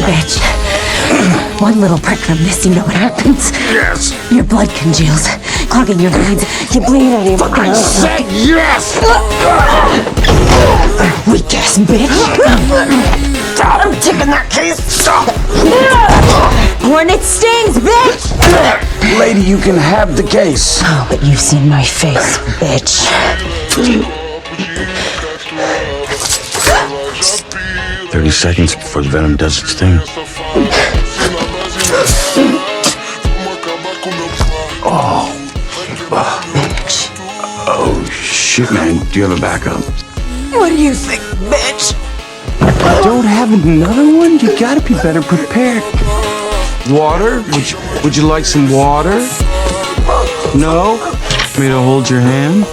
You bitch. One little prick from this, you know what happens? Yes! Your blood congeals, clogging your veins. You bleed out of your I said yes! Weak ass bitch. I'm taking that case. Stop! Hornet stings, bitch! Lady, you can have the case. Oh, but you've seen my face, bitch. 30 seconds before the venom does its thing. Oh. Bitch. Oh, shit, man. Do you have a backup? What do you think, bitch? Don't have another one? You gotta be better prepared. Water? Would you like some water? No? Me to hold your hand?